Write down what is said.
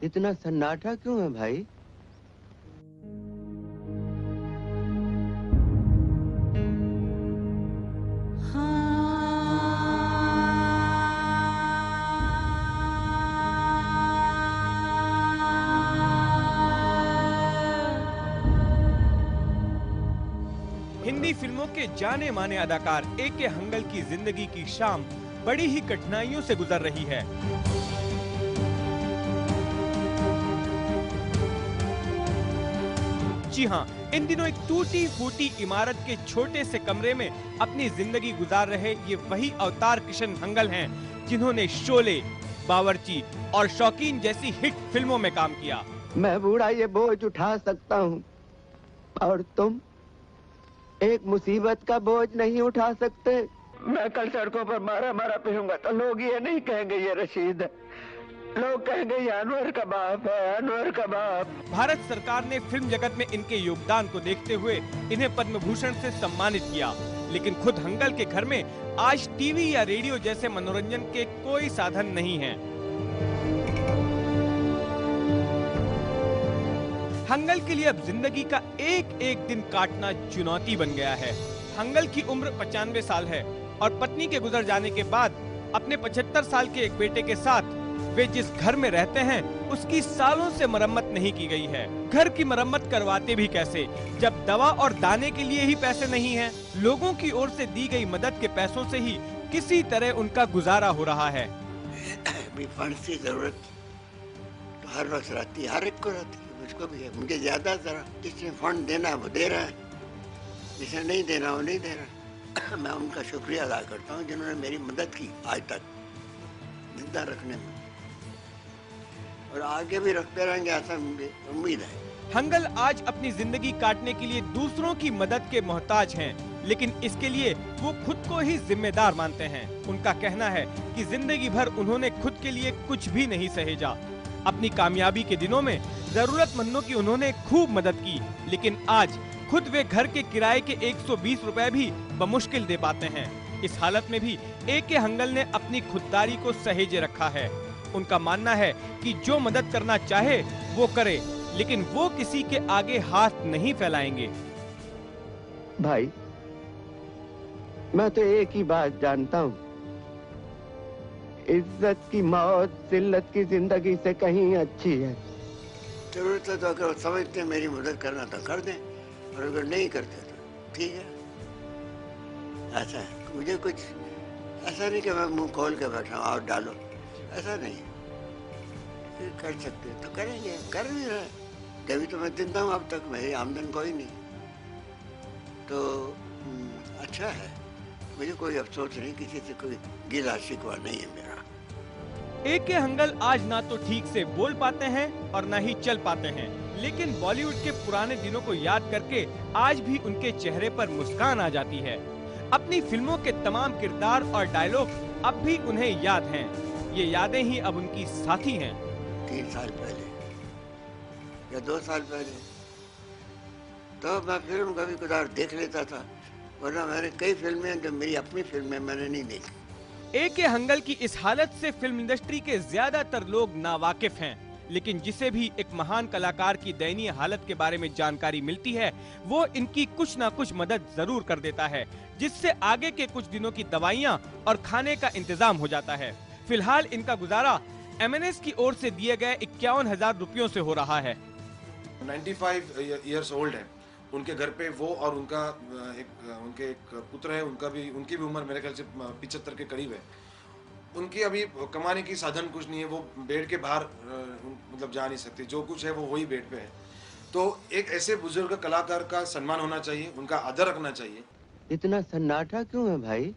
इतना सन्नाटा क्यों है भाई? हिंदी फिल्मों के जाने माने अदाकार ए.के. हंगल की जिंदगी की शाम बड़ी ही कठिनाइयों से गुजर रही है। जी हाँ, इन दिनों एक टूटी फूटी इमारत के छोटे से कमरे में अपनी जिंदगी गुजार रहे ये वही अवतार किशन हंगल हैं, जिन्होंने शोले, बावर्ची और शौकीन जैसी हिट फिल्मों में काम किया। मैं बूढ़ा ये बोझ उठा सकता हूँ और तुम एक मुसीबत का बोझ नहीं उठा सकते। मैं कल सड़कों पर मारा मारा पीऊंगा तो लोग ये नहीं कहेंगे ये रशीद है, लोग कहेंगे ये अनवर का बाप है, अनवर का बाप। भारत सरकार ने फिल्म जगत में इनके योगदान को देखते हुए इन्हें पद्म भूषण से सम्मानित किया, लेकिन खुद हंगल के घर में आज टीवी या रेडियो जैसे मनोरंजन के कोई साधन नहीं है। हंगल के लिए अब जिंदगी का एक एक दिन काटना चुनौती बन गया है। हंगल की उम्र 95 साल है और पत्नी के गुजर जाने के बाद अपने 75 साल के एक बेटे के साथ वे जिस घर में रहते हैं उसकी सालों से मरम्मत नहीं की गई है। घर की मरम्मत करवाते भी कैसे जब दवा और दाने के लिए ही पैसे नहीं हैं? लोगों की ओर से दी गई मदद के पैसों से ही किसी तरह उनका गुजारा हो रहा है। फंड की जरूरत तो हर वक्त रहती है, हर एक को रहती है, मुझको भी है। मुझे ज्यादा जरा जिसने फंड देना है वो दे रहा है, जिसे नहीं देना वो नहीं दे रहा। मैं उनका शुक्रिया अदा करता हूँ जिन्होंने मेरी मदद की आज तक जिंदा रखने में, और आगे भी रखते रहेंगे ऐसा मुझे उम्मीद है। हंगल आज अपनी जिंदगी काटने के लिए दूसरों की मदद के मोहताज हैं, लेकिन इसके लिए वो खुद को ही जिम्मेदार मानते हैं। उनका कहना है कि जिंदगी भर उन्होंने खुद के लिए कुछ भी नहीं सहेजा। अपनी कामयाबी के दिनों में जरूरतमंदों की उन्होंने खूब मदद की, लेकिन आज खुद वे घर के किराए के 120 रुपए भी बमुश्किल दे पाते हैं। इस हालत में भी ए.के. हंगल ने अपनी खुददारी को सहेजे रखा है। उनका मानना है कि जो मदद करना चाहे वो करे, लेकिन वो किसी के आगे हाथ नहीं फैलाएंगे। भाई मैं तो एक ही बात जानता हूँ, इज्जत की मौत जिल्लत की जिंदगी से कहीं अच्छी है। जरूरत है तो अगर समझते मेरी मदद करना तो कर दें, और अगर नहीं करते तो ठीक है। ऐसा है, मुझे कुछ ऐसा नहीं कि मैं मुंह खोल के बैठा हूँ और डालो, ऐसा नहीं। फिर कर सकते तो करेंगे, कर भी रहे। जब तो मैं जिंदा हूँ अब तक, मेरी आमदन कोई नहीं, तो अच्छा है। मुझे कोई अफसोस नहीं, किसी से कोई गिला शिकवा नहीं है मेरा। ए.के. हंगल आज ना तो ठीक से बोल पाते हैं और ना ही चल पाते हैं, लेकिन बॉलीवुड के पुराने दिनों को याद करके आज भी उनके चेहरे पर मुस्कान आ जाती है। अपनी फिल्मों के तमाम किरदार और डायलॉग अब भी उन्हें याद हैं। ये यादें ही अब उनकी साथी हैं। 3 साल पहले या 2 साल पहले तो मैं फिल्म कभी कदार देख लेता था, वरना मैंने कई फिल्में जो मेरी अपनी फिल्में मैंने नहीं देखी। ए.के. हंगल की इस हालत से फिल्म इंडस्ट्री के ज्यादातर लोग नावाकिफ हैं, लेकिन जिसे भी एक महान कलाकार की दयनीय हालत के बारे में जानकारी मिलती है, वो इनकी कुछ ना कुछ मदद जरूर कर देता है, जिससे आगे के कुछ दिनों की दवाइयाँ और खाने का इंतजाम हो जाता है। फिलहाल इनका गुजारा एमएनएस की ओर से दिए गए 51,000 रुपयों से हो रहा है। 95 ईयर्स ओल्ड है, उनके घर पे वो और उनके एक पुत्र है, उनकी भी उम्र मेरे ख्याल से 75 के करीब है। उनकी अभी कमाने की साधन कुछ नहीं है, वो बेड के बाहर मतलब जा नहीं सकते, जो कुछ है वो वही बेड पे है। तो एक ऐसे बुजुर्ग कलाकार का सम्मान होना चाहिए, उनका आदर रखना चाहिए। इतना सन्नाटा क्यों है भाई?